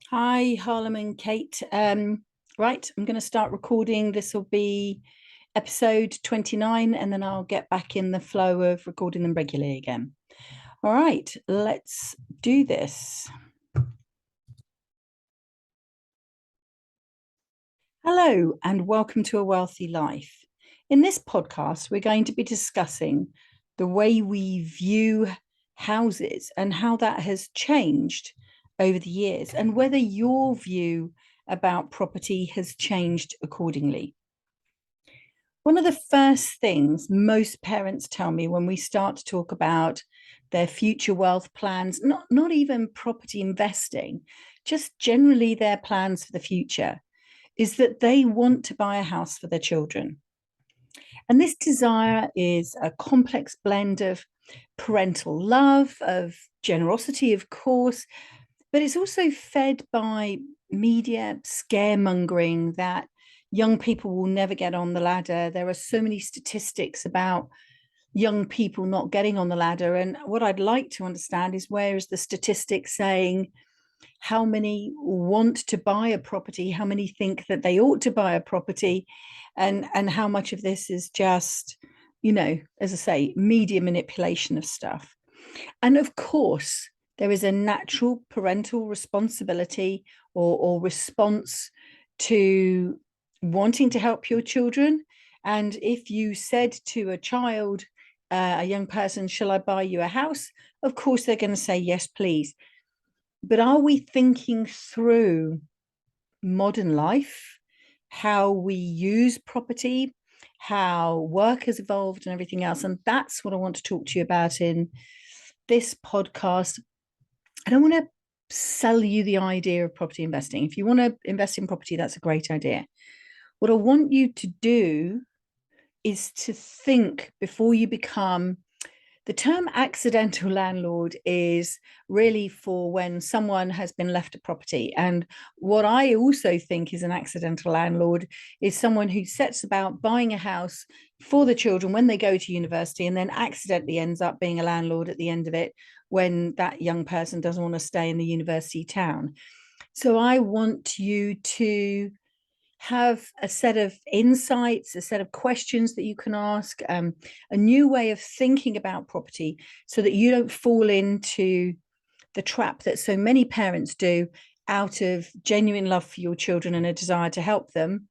Hi, Harlem and Kate. Right, I'm going to start recording. This will be episode 29, and then I'll get back in the flow of recording them regularly again. All right, let's do this. Hello, and welcome to A Wealthy Life. In this podcast, we're going to be discussing the way we view houses and how that has changed over the years, and whether your view about property has changed accordingly. One of the first things most parents tell me when we start to talk about their future wealth plans, not even property investing, just generally their plans for the future, is that they want to buy a house for their children. And this desire is a complex blend of parental love, of generosity, of course, but it's also fed by media scaremongering that young people will never get on the ladder. There are so many statistics about young people not getting on the ladder. And what I'd like to understand is, where is the statistic saying how many want to buy a property, how many think that they ought to buy a property, and how much of this is just, as I say, media manipulation of stuff. And of course, there is a natural parental responsibility or response to wanting to help your children. And if you said to a child, a young person, shall I buy you a house? Of course, they're going to say, yes, please. But are we thinking through modern life, how we use property, how work has evolved, and everything else? And that's what I want to talk to you about in this podcast. I don't want to sell you the idea of property investing. If you want to invest in property, that's a great idea. What I want you to do is to think before you become. The term accidental landlord is really for when someone has been left a property. And what I also think is an accidental landlord is someone who sets about buying a house for the children when they go to university and then accidentally ends up being a landlord at the end of it when that young person doesn't want to stay in the university town. So I want you to have a set of insights, a set of questions that you can ask, a new way of thinking about property so that you don't fall into the trap that so many parents do out of genuine love for your children and a desire to help them.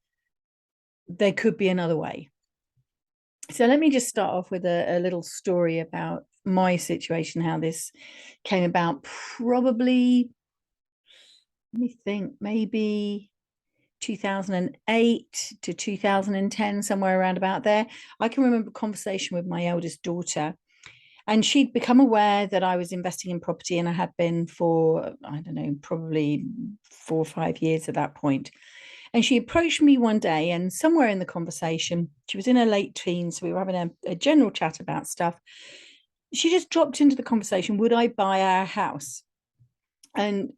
There could be another way. So let me just start off with a little story about my situation, how this came about. Probably, let me think, maybe 2008 to 2010, somewhere around about there. I can remember a conversation with my eldest daughter, and she'd become aware that I was investing in property, and I had been for, I don't know, probably 4 or 5 years at that point. And she approached me one day, and somewhere in the conversation, she was in her late teens, so we were having a general chat about stuff. She just dropped into the conversation, would I buy our house? And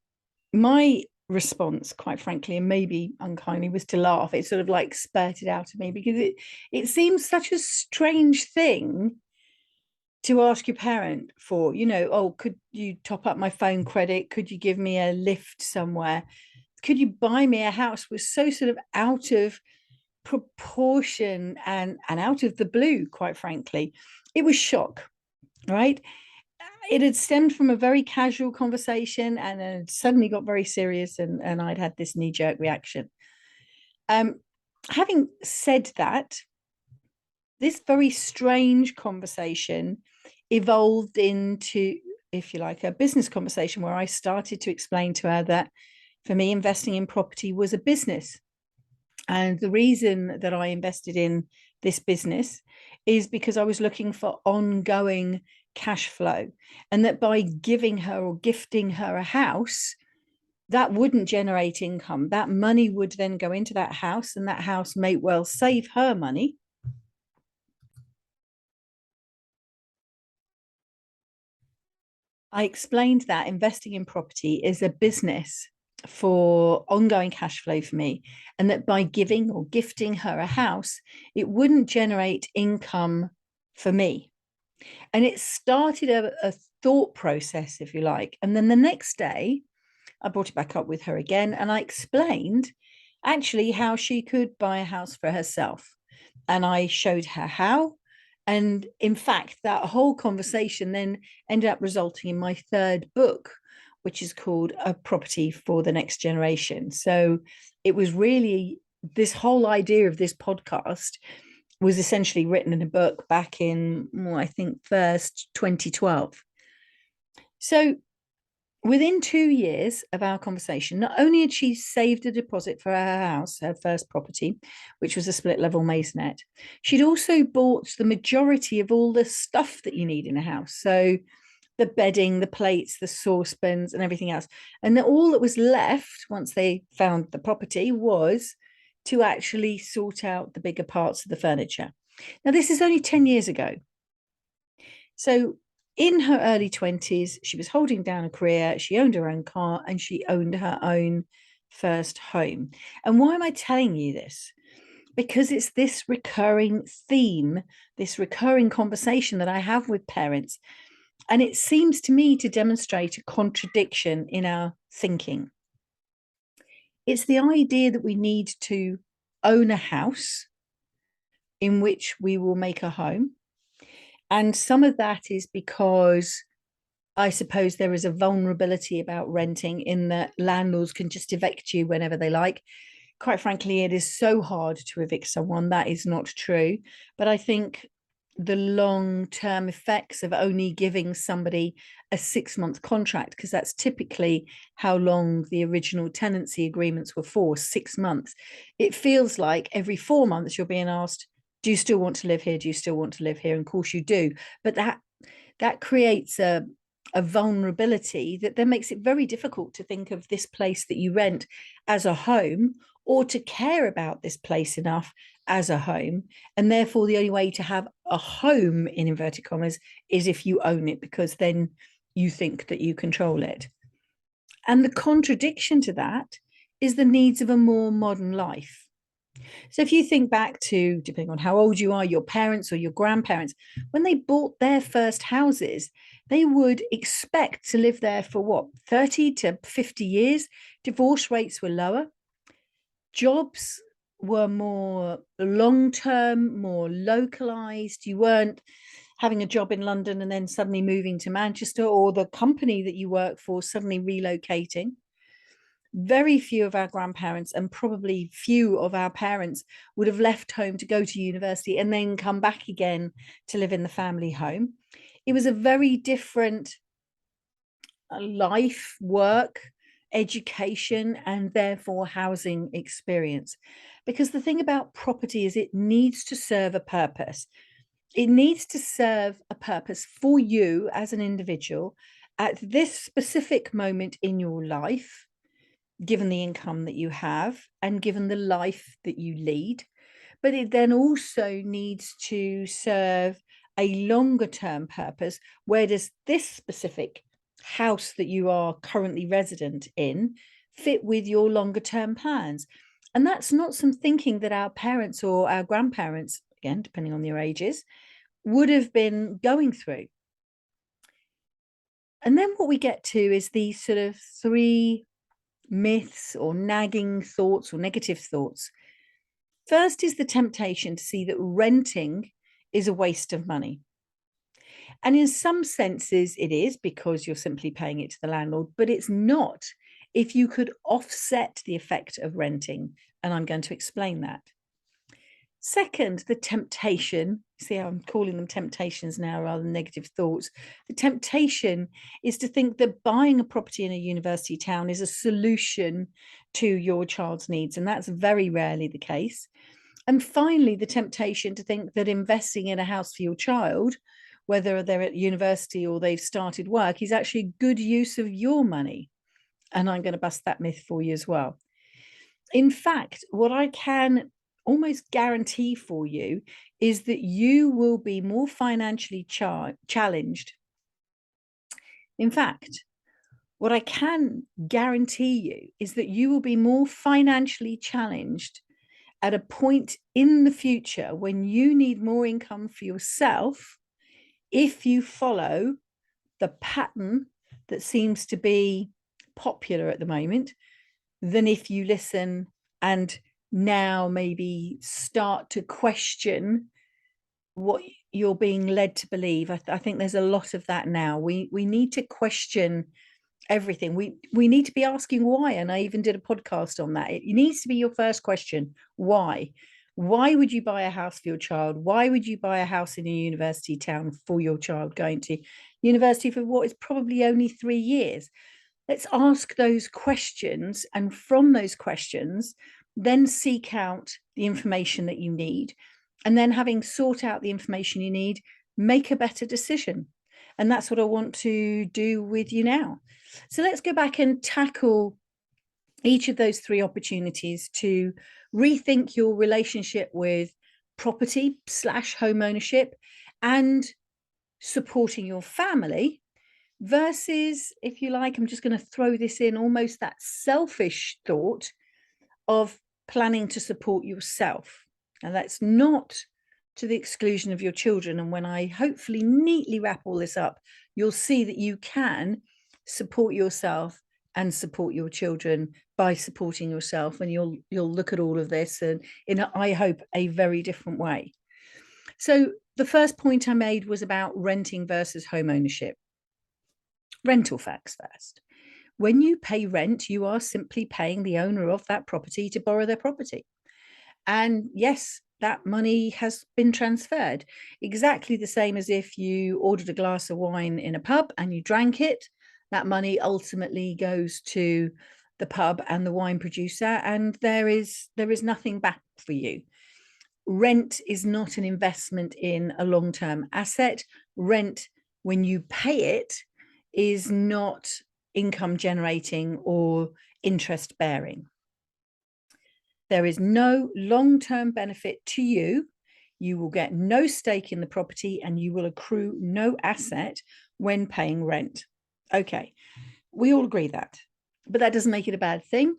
my response, quite frankly, and maybe unkindly, was to laugh. It sort of like spurted out of me because it seems such a strange thing to ask your parent for, oh, could you top up my phone credit? Could you give me a lift somewhere? Could you buy me a house? Was so sort of out of proportion and out of the blue, quite frankly. It was shock, right? It had stemmed from a very casual conversation and then it suddenly got very serious, and I'd had this knee-jerk reaction. Having said that, this very strange conversation evolved into, if you like, a business conversation where I started to explain to her that for me, investing in property was a business. And the reason that I invested in this business is because I was looking for ongoing cash flow, and that by giving her or gifting her a house, that wouldn't generate income. That money would then go into that house, and that house may well save her money. I explained that investing in property is a business for ongoing cash flow for me, and that by giving or gifting her a house, it wouldn't generate income for me. And it started a thought process, if you like. And then the next day, I brought it back up with her again, and I explained actually how she could buy a house for herself. And I showed her how. And in fact, that whole conversation then ended up resulting in my third book, which is called A Property for the Next Generation. So it was really this whole idea of this podcast was essentially written in a book back in, well, I think, first 2012. So within 2 years of our conversation, not only had she saved a deposit for her house, her first property, which was a split level maisonette, she'd also bought the majority of all the stuff that you need in a house. So the bedding, the plates, the saucepans, and everything else. And all that was left once they found the property was to actually sort out the bigger parts of the furniture. Now, this is only 10 years ago. So in her early 20s, she was holding down a career, she owned her own car, and she owned her own first home. And why am I telling you this? Because it's this recurring theme, this recurring conversation that I have with parents. And it seems to me to demonstrate a contradiction in our thinking. It's the idea that we need to own a house in which we will make a home. And some of that is because I suppose there is a vulnerability about renting in that landlords can just evict you whenever they like. Quite frankly, it is so hard to evict someone. That is not true. But I think the long-term effects of only giving somebody a 6-month contract, because that's typically how long the original tenancy agreements were for, 6 months. It feels like every 4 months you're being asked, do you still want to live here? Do you still want to live here? And of course you do. But that creates a vulnerability that then makes it very difficult to think of this place that you rent as a home, or to care about this place enough as a home. And therefore, the only way to have a home, in inverted commas, is if you own it, because then you think that you control it. And the contradiction to that is the needs of a more modern life. So if you think back to, depending on how old you are, your parents or your grandparents, when they bought their first houses, they would expect to live there for what, 30 to 50 years? Divorce rates were lower. Jobs were more long-term, more localized. You weren't having a job in London and then suddenly moving to Manchester, or the company that you work for suddenly relocating. Very few of our grandparents, and probably few of our parents, would have left home to go to university and then come back again to live in the family home. It was a very different life, work, education, and therefore housing experience. Because the thing about property is it needs to serve a purpose. It needs to serve a purpose for you as an individual at this specific moment in your life, given the income that you have and given the life that you lead. But it then also needs to serve a longer term purpose. Where does this specific house that you are currently resident in fit with your longer term plans? And that's not some thinking that our parents or our grandparents, again, depending on their ages, would have been going through. And then what we get to is these sort of three myths or nagging thoughts or negative thoughts. First is the temptation to see that renting is a waste of money. And in some senses it is, because you're simply paying it to the landlord, but it's not if you could offset the effect of renting. And I'm going to explain that. Second, the temptation, see how I'm calling them temptations now rather than negative thoughts. The temptation is to think that buying a property in a university town is a solution to your child's needs. And that's very rarely the case. And finally, the temptation to think that investing in a house for your child, whether they're at university or they've started work, is actually a good use of your money. And I'm going to bust that myth for you as well. In fact, what I can almost guarantee for you is that you will be more financially challenged. In fact, what I can guarantee you is that you will be more financially challenged at a point in the future when you need more income for yourself, if you follow the pattern that seems to be popular at the moment than if you listen and now maybe start to question what you're being led to believe. I think there's a lot of that now. We need to question everything. We need to be asking why, and I even did a podcast on that. It needs to be your first question. Why would you buy a house for your child? Why would you buy a house in a university town for your child going to university for what is probably only 3 years? Let's ask those questions, and from those questions then seek out the information that you need, and then having sought out the information you need, make a better decision. And that's what I want to do with you now. So let's go back and tackle each of those 3 opportunities to rethink your relationship with property / home ownership and supporting your family versus, if you like, I'm just going to throw this in, almost that selfish thought of planning to support yourself. And that's not to the exclusion of your children. And when I hopefully neatly wrap all this up, you'll see that you can support yourself and support your children by supporting yourself. And you'll look at all of this and in, I hope, a very different way. So the first point I made was about renting versus home ownership. Rental facts first. When you pay rent, you are simply paying the owner of that property to borrow their property. And yes, that money has been transferred. Exactly the same as if you ordered a glass of wine in a pub and you drank it. That money ultimately goes to the pub and the wine producer, and there is nothing back for you. Rent is not an investment in a long-term asset. Rent, when you pay it, is not income generating or interest bearing. There is no long-term benefit to you. You will get no stake in the property and you will accrue no asset when paying rent. Okay, we all agree that, but that doesn't make it a bad thing.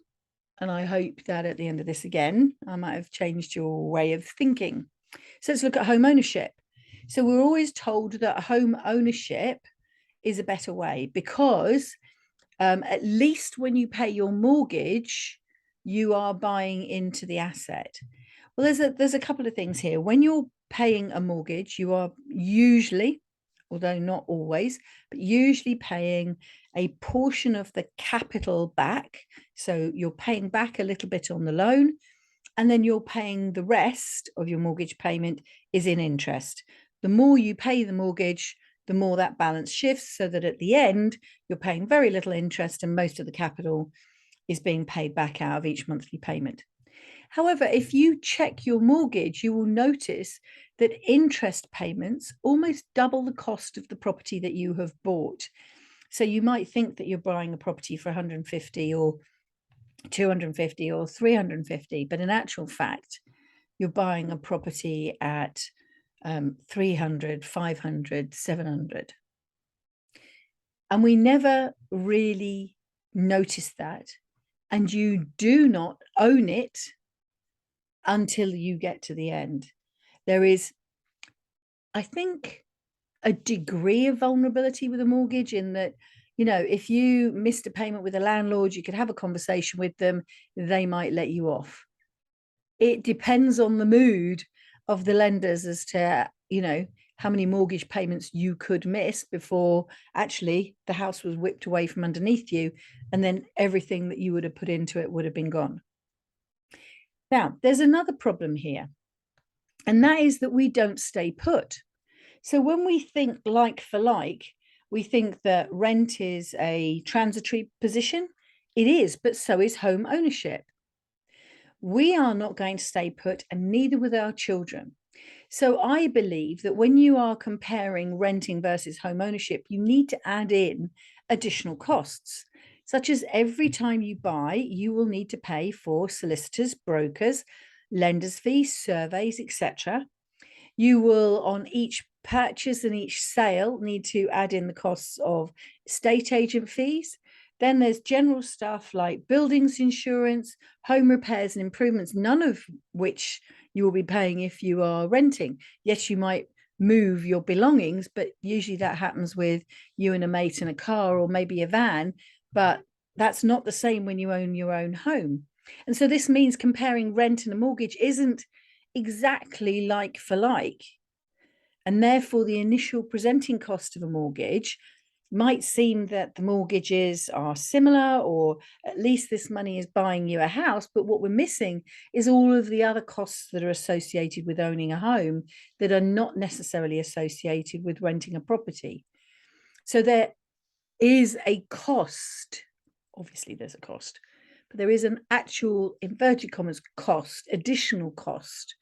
And I hope that at the end of this, again, I might have changed your way of thinking. So let's look at home ownership. So we're always told that home ownership is a better way because at least when you pay your mortgage, you are buying into the asset. Well, there's a couple of things here. When you're paying a mortgage, you are usually, although not always, but usually paying a portion of the capital back. So you're paying back a little bit on the loan, and then you're paying the rest of your mortgage payment is in interest. The more you pay the mortgage, the more that balance shifts, so that at the end, you're paying very little interest and most of the capital is being paid back out of each monthly payment. However, if you check your mortgage, you will notice that interest payments almost double the cost of the property that you have bought. So you might think that you're buying a property for 150 or 250 or 350, but in actual fact, you're buying a property at 300, 500, 700. And we never really notice that. And you do not own it until you get to the end. There is, I think, a degree of vulnerability with a mortgage in that, you know, if you missed a payment with a landlord, you could have a conversation with them, they might let you off. It depends on the mood of the lenders as to, you know, how many mortgage payments you could miss before actually the house was whipped away from underneath you, and then everything that you would have put into it would have been gone. Now, there's another problem here, and that is that we don't stay put. So when we think like for like, we think that rent is a transitory position. It is, but so is home ownership. We are not going to stay put, and neither with our children. So I believe that when you are comparing renting versus home ownership, you need to add in additional costs, such as every time you buy, you will need to pay for solicitors, brokers, lenders' fees, surveys, etc. You will, on each purchase and each sale, need to add in the costs of estate agent fees. Then there's general stuff like buildings insurance, home repairs and improvements, none of which you will be paying if you are renting. Yes, you might move your belongings, but usually that happens with you and a mate in a car or maybe a van, but That's not the same when you own your own home. And so this means comparing rent and a mortgage isn't exactly like for like. And therefore, the initial presenting cost of a mortgage might seem that the mortgages are similar, or at least this money is buying you a house. But what we're missing is all of the other costs that are associated with owning a home that are not necessarily associated with renting a property. So there is a cost. Obviously, there's a cost, but there is an actual, inverted commas, cost, additional cost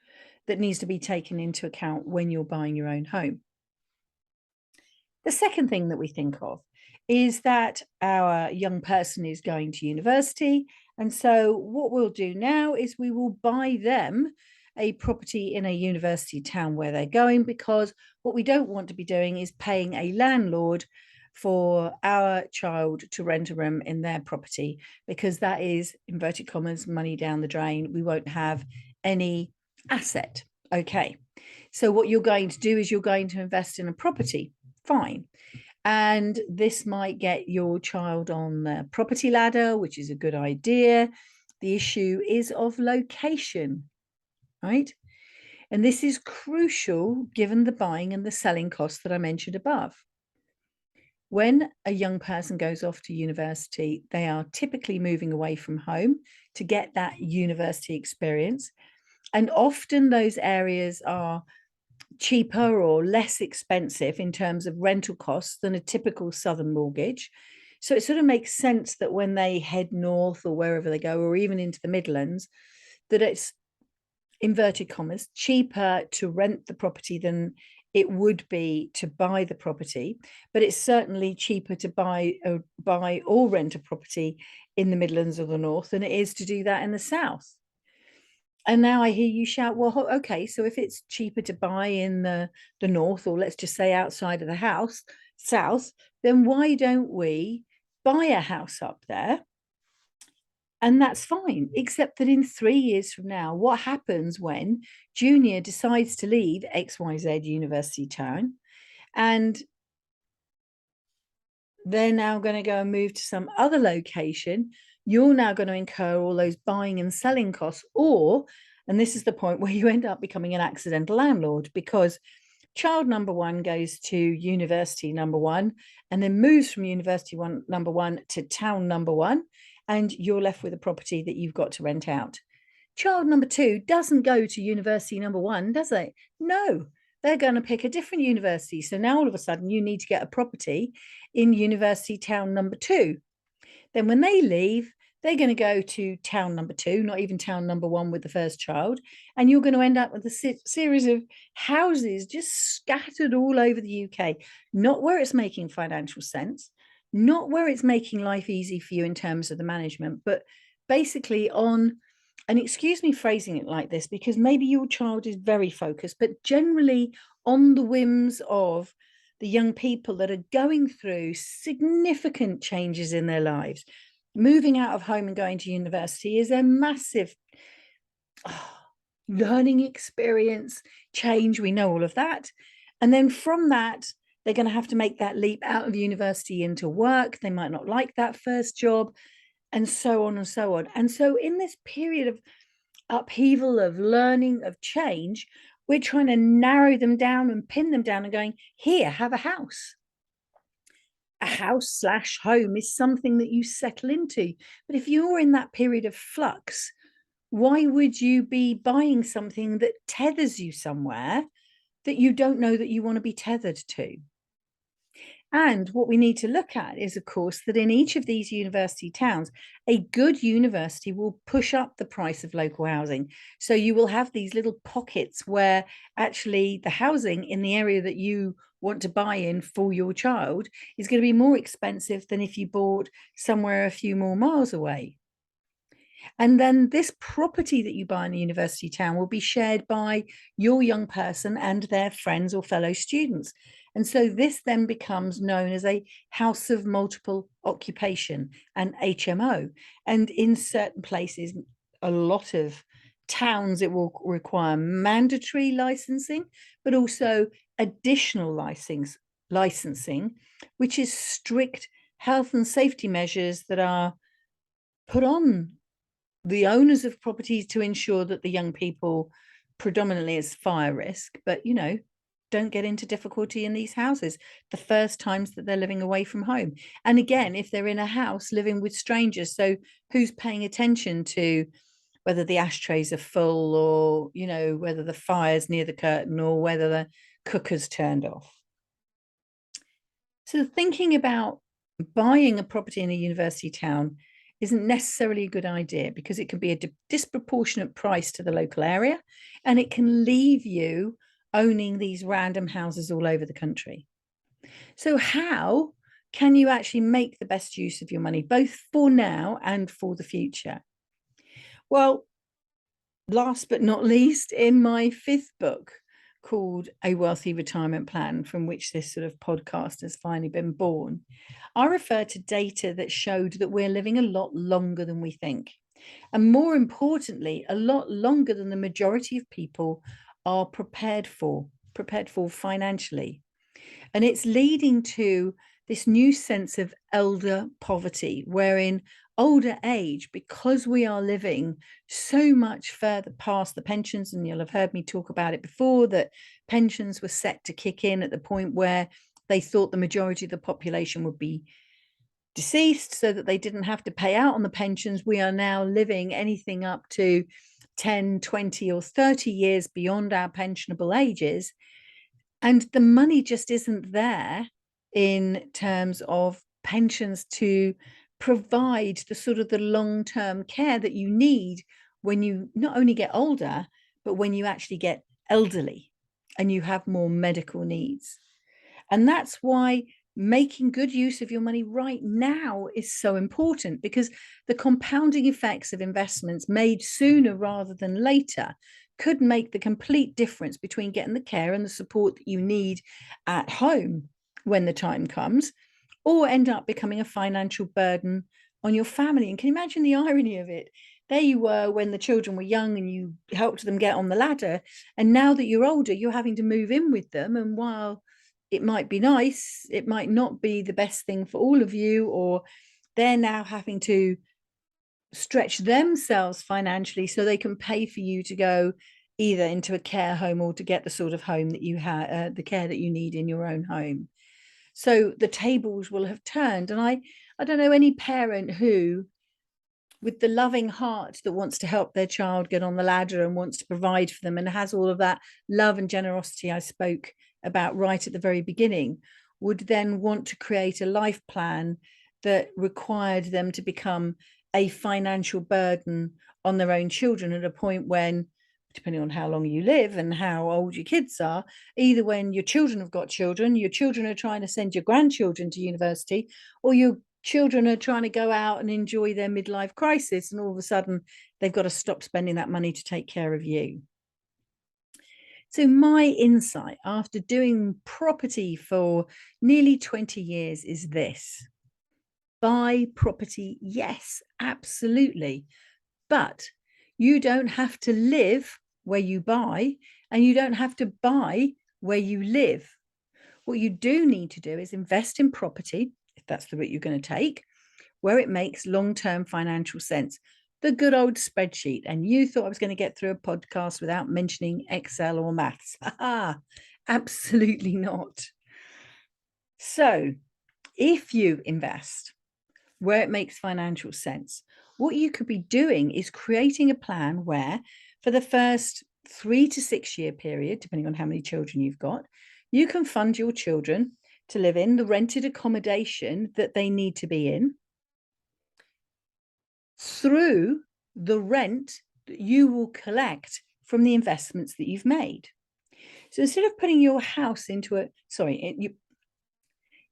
that needs to be taken into account when you're buying your own home. The second thing that we think of is that our young person is going to university. And so what we'll do now is we will buy them a property in a university town where they're going, because what we don't want to be doing is paying a landlord for our child to rent a room in their property, because that is, inverted commas, money down the drain. We won't have any asset. Okay. So what you're going to do is you're going to invest in a property. Fine. And this might get your child on the property ladder, which is a good idea. The issue is of location, right? And this is crucial given the buying and the selling costs that I mentioned above. When a young person goes off to university, they are typically moving away from home to get that university experience. And often those areas are cheaper or less expensive in terms of rental costs than a typical southern mortgage. So it sort of makes sense that when they head north or wherever they go, or even into the Midlands, that it's, inverted commas, cheaper to rent the property than it would be to buy the property. But it's certainly cheaper to buy or rent a property in the Midlands or the north than it is to do that in the south. And now I hear you shout, well, okay, so if it's cheaper to buy in the north, or let's just say outside of the house, south, then why don't we buy a house up there? And that's fine, except that in 3 years from now, what happens when Junior decides to leave XYZ university town, and they're now going to go and move to some other location? You're now going to incur all those buying and selling costs, or, and this is the point where you end up becoming an accidental landlord, because child number one goes to university number one and then moves from university number one to town number one, and you're left with a property that you've got to rent out. Child number two doesn't go to university number one, does it? No, they're going to pick a different university. So now all of a sudden you need to get a property in university town number two. Then when they leave, they're going to go to town number two, not even town number one with the first child. And you're going to end up with a series of houses just scattered all over the UK, not where it's making financial sense, not where it's making life easy for you in terms of the management, but basically on, and excuse me phrasing it like this, because maybe your child is very focused, but generally on the whims of the young people that are going through significant changes in their lives. Moving out of home and going to university is a massive learning experience, change. We know all of that. And then from that, they're going to have to make that leap out of university into work. They might not like that first job, and so on and so on. And so in this period of upheaval, of learning, of change, we're trying to narrow them down and pin them down and going, here, have a house. A house / home is something that you settle into. But if you're in that period of flux, why would you be buying something that tethers you somewhere that you don't know that you want to be tethered to? And what we need to look at is, of course, that in each of these university towns, a good university will push up the price of local housing. So you will have these little pockets where actually the housing in the area that you want to buy in for your child is going to be more expensive than if you bought somewhere a few more miles away. And then this property that you buy in the university town will be shared by your young person and their friends or fellow students. And so this then becomes known as a house of multiple occupation, an HMO. And in certain places, a lot of towns, it will require mandatory licensing, but also additional licensing, which is strict health and safety measures that are put on the owners of properties to ensure that the young people, predominantly as fire risk, but don't get into difficulty in these houses the first times that they're living away from home. And again, if they're in a house living with strangers, so who's paying attention to whether the ashtrays are full, or whether the fire's near the curtain, or whether the cooker's turned off. So thinking about buying a property in a university town isn't necessarily a good idea, because it can be a disproportionate price to the local area, and it can leave you owning these random houses all over the country. So how can you actually make the best use of your money, both for now and for the future? Well, last but not least, in my 5th book called A Wealthy Retirement Plan, from which this sort of podcast has finally been born, I refer to data that showed that we're living a lot longer than we think. And more importantly, a lot longer than the majority of people are prepared for financially. And it's leading to this new sense of elder poverty, wherein older age, because we are living so much further past the pensions, and you'll have heard me talk about it before, that pensions were set to kick in at the point where they thought the majority of the population would be deceased, so that they didn't have to pay out on the pensions. We are now living anything up to 10, 20 or 30 years beyond our pensionable ages. And the money just isn't there in terms of pensions to provide the sort of the long-term care that you need when you not only get older, but when you actually get elderly and you have more medical needs. And that's why making good use of your money right now is so important, because the compounding effects of investments made sooner rather than later could make the complete difference between getting the care and the support that you need at home when the time comes, or end up becoming a financial burden on your family. And can you imagine the irony of it? There you were when the children were young and you helped them get on the ladder. And now that you're older, you're having to move in with them. And while it might be nice, it might not be the best thing for all of you, or they're now having to stretch themselves financially so they can pay for you to go either into a care home or to get the sort of home that you have, the care that you need in your own home. So the tables will have turned. And I don't know any parent who, with the loving heart that wants to help their child get on the ladder and wants to provide for them and has all of that love and generosity I spoke about right at the very beginning, would then want to create a life plan that required them to become a financial burden on their own children at a point when, depending on how long you live and how old your kids are, either when your children have got children, your children are trying to send your grandchildren to university, or your children are trying to go out and enjoy their midlife crisis, and all of a sudden they've got to stop spending that money to take care of you. So my insight after doing property for nearly 20 years is this: buy property, yes, absolutely. But you don't have to live where you buy, and you don't have to buy where you live. What you do need to do is invest in property, if that's the route you're going to take, where it makes long-term financial sense. The good old spreadsheet. And you thought I was going to get through a podcast without mentioning Excel or maths. Absolutely not. So if you invest where it makes financial sense, what you could be doing is creating a plan where, for the first 3 to 6 year period, depending on how many children you've got, you can fund your children to live in the rented accommodation that they need to be in through the rent that you will collect from the investments that you've made. So instead of putting your house into a, so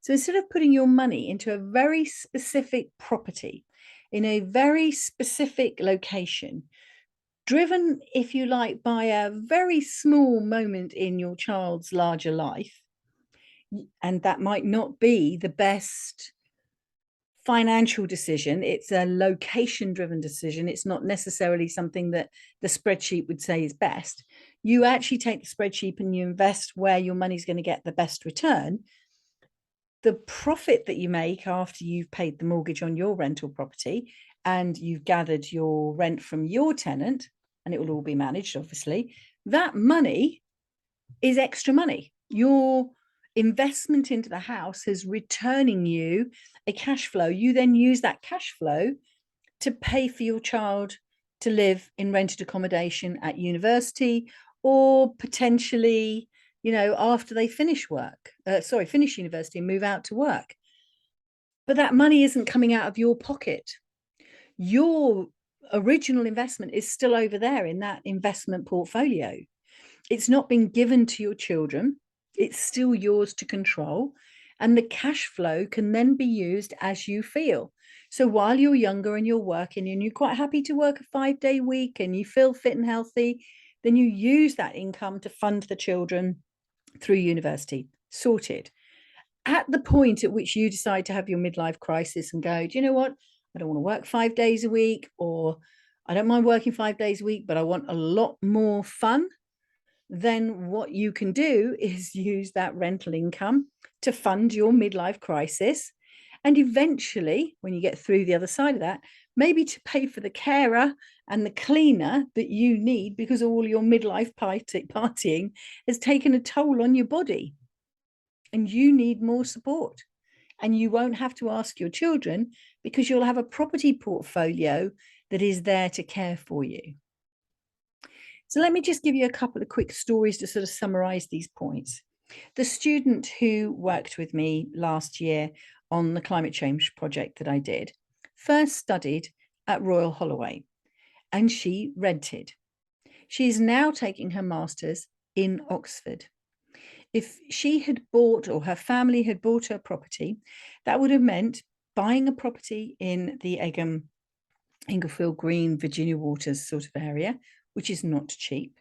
instead of putting your money into a very specific property in a very specific location, driven, if you like, by a very small moment in your child's larger life, and that might not be the best financial decision, it's a location driven decision, it's not necessarily something that the spreadsheet would say is best. You actually take the spreadsheet and you invest where your money's going to get the best return. the profit that you make after you've paid the mortgage on your rental property and you've gathered your rent from your tenant, and it will all be managed, obviously, that money is extra money. Your investment into the house is returning you a cash flow. You then use that cash flow to pay for your child to live in rented accommodation at university, or potentially, after they finish university and move out to work. But that money isn't coming out of your pocket. Your original investment is still over there in that investment portfolio. It's not been given to your children. It's still yours to control. And the cash flow can then be used as you feel. So while you're younger and you're working and you're quite happy to work a 5-day week and you feel fit and healthy, then you use that income to fund the children through university. Sorted. At the point at which you decide to have your midlife crisis and go, do you know what? I don't want to work 5 days a week, or I don't mind working 5 days a week, but I want a lot more fun. Then what you can do is use that rental income to fund your midlife crisis. And eventually, when you get through the other side of that, maybe to pay for the carer and the cleaner that you need, because all your midlife partying has taken a toll on your body and you need more support. And you won't have to ask your children, because you'll have a property portfolio that is there to care for you. So let me just give you a couple of quick stories to sort of summarize these points. The student who worked with me last year on the climate change project that I did first studied at Royal Holloway, and she rented. She is now taking her master's in Oxford. If she had bought, or her family had bought her property, that would have meant buying a property in the Egham, Inglefield Green, Virginia Waters sort of area, which is not cheap.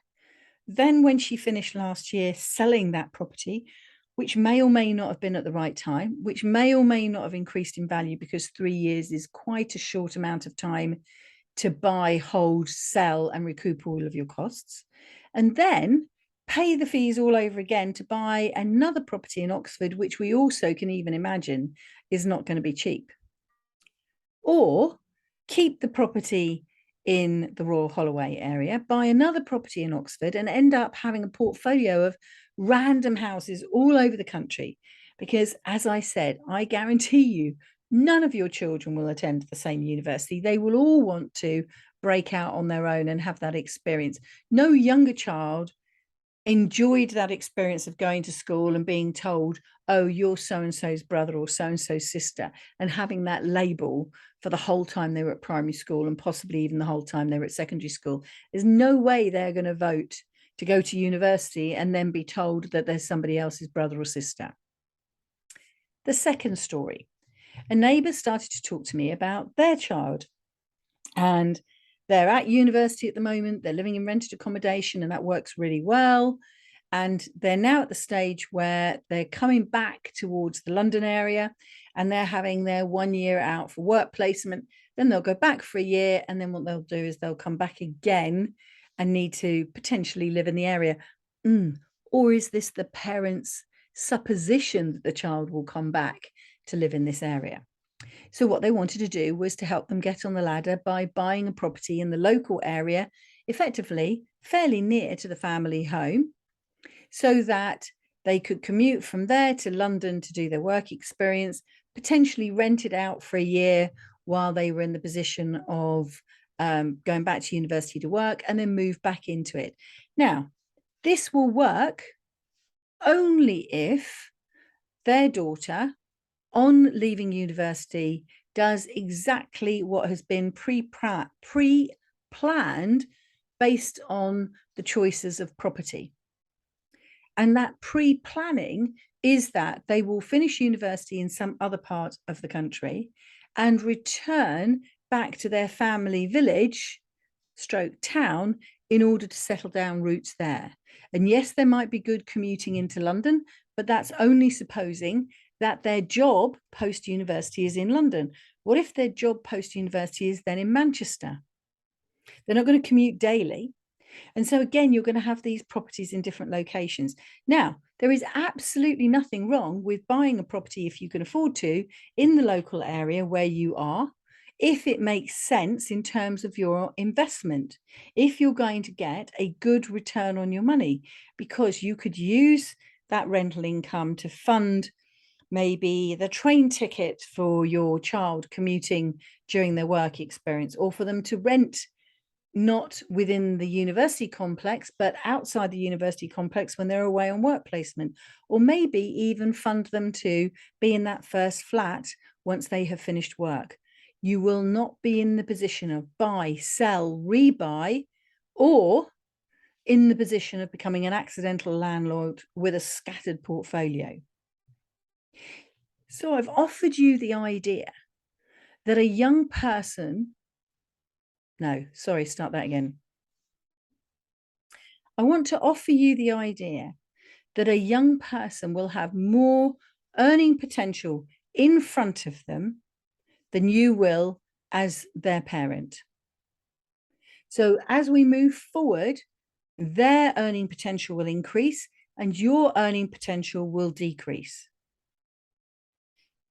Then when she finished last year, selling that property, which may or may not have been at the right time, which may or may not have increased in value, because 3 years is quite a short amount of time to buy, hold, sell, and recoup all of your costs. And then pay the fees all over again to buy another property in Oxford, which we also can even imagine is not going to be cheap. Or keep the property in the Royal Holloway area, buy another property in Oxford, and end up having a portfolio of random houses all over the country. Because, as I said, I guarantee you, none of your children will attend the same university. They will all want to break out on their own and have that experience. No younger child enjoyed that experience of going to school and being told, oh, you're so-and-so's brother or so-and-so's sister, and having that label for the whole time they were at primary school, and possibly even the whole time they were at secondary school. There's no way they're going to vote to go to university and then be told that there's somebody else's brother or sister. The second story, a neighbour started to talk to me about their child, and they're at university at the moment. They're living in rented accommodation, and that works really well. And they're now at the stage where they're coming back towards the London area, and they're having their 1 year out for work placement. Then they'll go back for a year, and then what they'll do is they'll come back again and need to potentially live in the area. Or is this the parents' supposition that the child will come back to live in this area? So what they wanted to do was to help them get on the ladder by buying a property in the local area, effectively fairly near to the family home, so that they could commute from there to London to do their work experience, potentially rent it out for a year while they were in the position of going back to university to work, and then move back into it. Now, this will work only if their daughter, on leaving university, does exactly what has been pre-planned based on the choices of property. And that pre-planning is that they will finish university in some other part of the country and return back to their family village / town in order to settle down roots there. And yes, there might be good commuting into London, but that's only supposing that their job post-university is in London. What if their job post-university is then in Manchester? They're not going to commute daily. And so again, you're going to have these properties in different locations. Now, there is absolutely nothing wrong with buying a property, if you can afford to, in the local area where you are, if it makes sense in terms of your investment, if you're going to get a good return on your money, because you could use that rental income to fund maybe the train ticket for your child commuting during their work experience, or for them to rent not within the university complex, but outside the university complex when they're away on work placement, or maybe even fund them to be in that first flat once they have finished work. You will not be in the position of buy, sell, rebuy, or in the position of becoming an accidental landlord with a scattered portfolio. So I've offered you the idea that a young person, no, sorry, start that again. I want to offer you the idea that a young person will have more earning potential in front of them than you will as their parent. So as we move forward, their earning potential will increase and your earning potential will decrease.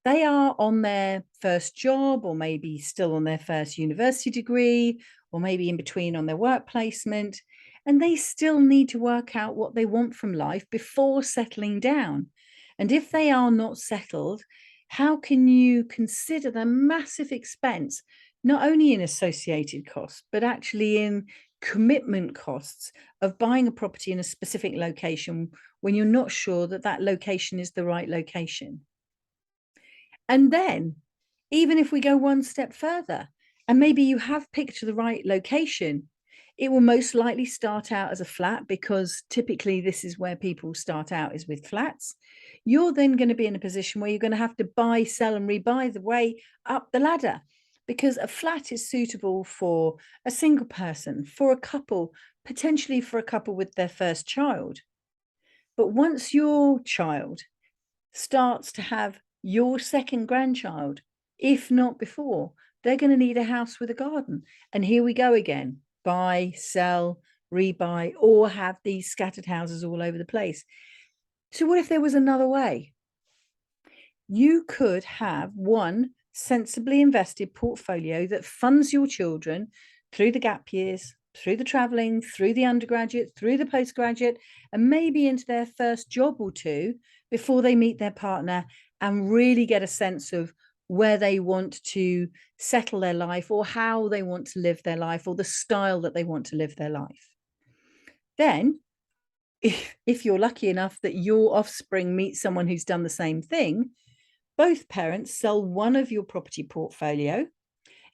They are on their first job, or maybe still on their first university degree, or maybe in between on their work placement, and they still need to work out what they want from life before settling down. And if they are not settled, how can you consider the massive expense, not only in associated costs, but actually in commitment costs of buying a property in a specific location when you're not sure that that location is the right location? And then, even if we go one step further, and maybe you have picked the right location, it will most likely start out as a flat, because typically this is where people start out, is with flats. You're then going to be in a position where you're going to have to buy, sell, and rebuy the way up the ladder, because a flat is suitable for a single person, for a couple, potentially for a couple with their first child. But once your child starts to have your second grandchild, if not before, they're going to need a house with a garden. And here we go again: buy, sell, rebuy, or have these scattered houses all over the place. So what if there was another way? You could have one sensibly invested portfolio that funds your children through the gap years, through the traveling, through the undergraduate, through the postgraduate, and maybe into their first job or two before they meet their partner and really get a sense of where they want to settle their life, or how they want to live their life, or the style that they want to live their life. Then, if you're lucky enough that your offspring meet someone who's done the same thing, both parents sell one of your property portfolio,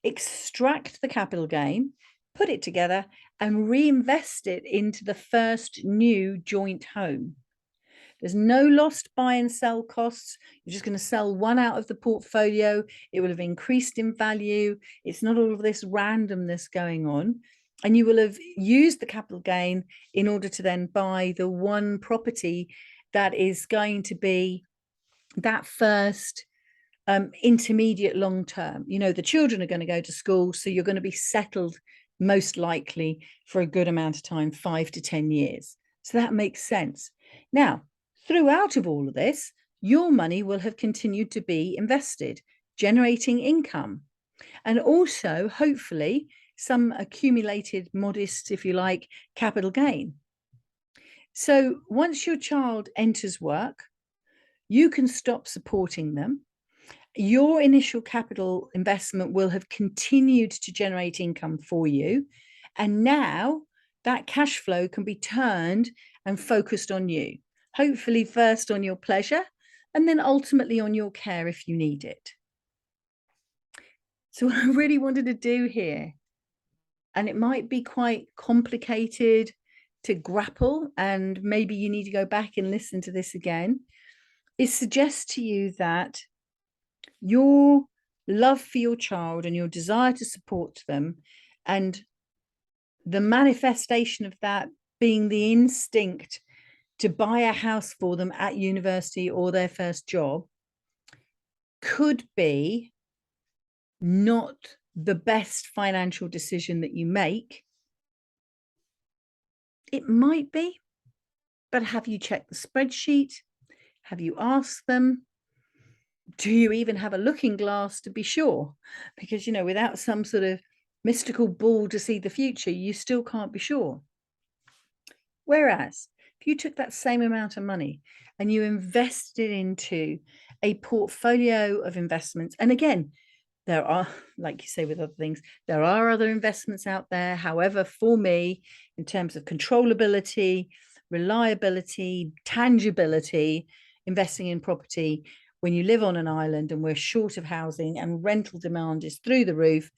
extract the capital gain, put it together, and reinvest it into the first new joint home. There's no lost buy and sell costs. You're just going to sell one out of the portfolio. It will have increased in value. It's not all of this randomness going on. And you will have used the capital gain in order to then buy the one property that is going to be that first intermediate long term. You know, the children are going to go to school, so you're going to be settled most likely for a good amount of time, 5 to 10 years. So that makes sense. Now, throughout of all of this, your money will have continued to be invested, generating income, and also hopefully some accumulated modest, if you like, capital gain. So once your child enters work, you can stop supporting them. Your initial capital investment will have continued to generate income for you. And now that cash flow can be turned and focused on you. Hopefully first on your pleasure, and then ultimately on your care if you need it. So what I really wanted to do here, and it might be quite complicated to grapple, and maybe you need to go back and listen to this again, is suggest to you that your love for your child and your desire to support them, and the manifestation of that being the instinct to buy a house for them at university or their first job, could be not the best financial decision that you make, It might be, but have you checked the spreadsheet? Have you asked them? Do you even have a looking glass to be sure? Because, without some sort of mystical ball to see the future, you still can't be sure. Whereas if you took that same amount of money and you invested into a portfolio of investments, and again, there are, like you say with other things, there are other investments out there. However, for me, in terms of controllability, reliability, tangibility, investing in property, when you live on an island and we're short of housing and rental demand is through the roof,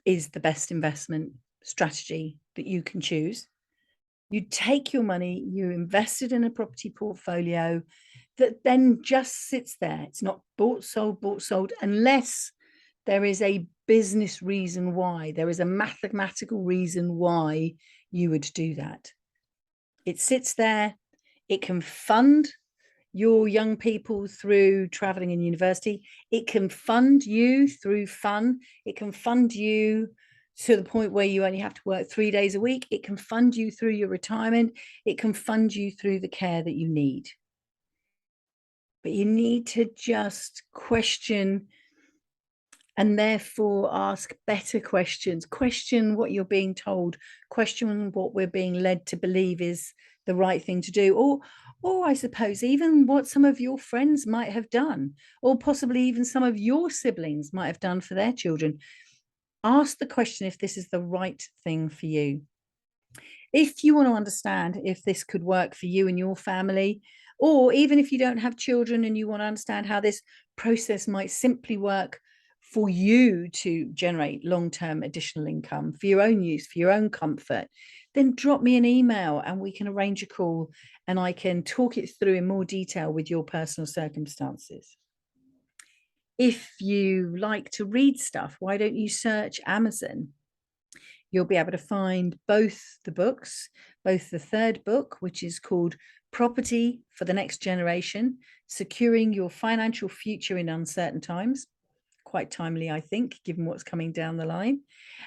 is the best investment strategy that you can choose. You take your money, you invest it in a property portfolio that then just sits there. It's not bought, sold, unless there is a business reason why, there is a mathematical reason why you would do that. It sits there. It can fund your young people through traveling in university. It can fund you through fun. It can fund you to the point where you only have to work 3 days a week. It can fund you through your retirement. It can fund you through the care that you need. But you need to just question and therefore ask better questions. Question what you're being told. Question what we're being led to believe is the right thing to do. Or I suppose even what some of your friends might have done, or possibly even some of your siblings might have done for their children. Ask the question if this is the right thing for you. If you want to understand if this could work for you and your family, or even if you don't have children and you want to understand how this process might simply work for you to generate long-term additional income for your own use, for your own comfort, then drop me an email and we can arrange a call and I can talk it through in more detail with your personal circumstances. If you like to read stuff, why don't you search Amazon? You'll be able to find both the books, both the third book, which is called Property for the Next Generation, Securing Your Financial Future in Uncertain Times. Quite timely, I think, given what's coming down the line.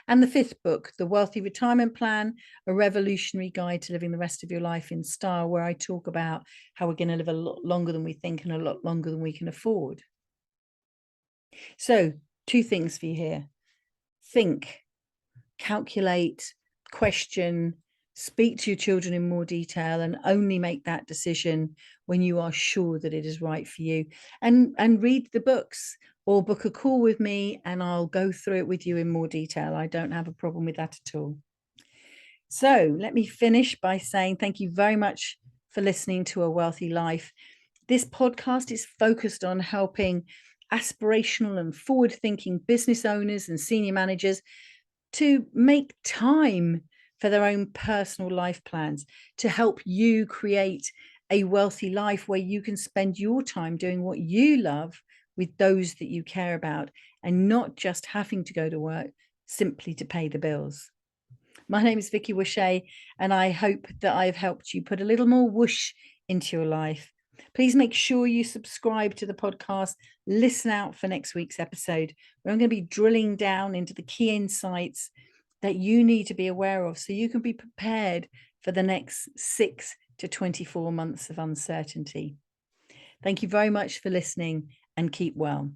And the fifth book, The Wealthy Retirement Plan, a revolutionary guide to living the rest of your life in style, where I talk about how we're going to live a lot longer than we think and a lot longer than we can afford. So 2 things for you here. Think, calculate, question, speak to your children in more detail, and only make that decision when you are sure that it is right for you. And read the books or book a call with me and I'll go through it with you in more detail. I don't have a problem with that at all. So let me finish by saying thank you very much for listening to A Wealthy Life. This podcast is focused on helping aspirational and forward-thinking business owners and senior managers to make time for their own personal life plans, to help you create a wealthy life where you can spend your time doing what you love with those that you care about and not just having to go to work simply to pay the bills. My name is Vicky Wooshea, and I hope that I've helped you put a little more whoosh into your life. Please make sure you subscribe to the podcast. Listen out for next week's episode, where I'm going to be drilling down into the key insights that you need to be aware of so you can be prepared for the next 6 to 24 months of uncertainty. Thank you very much for listening and keep well.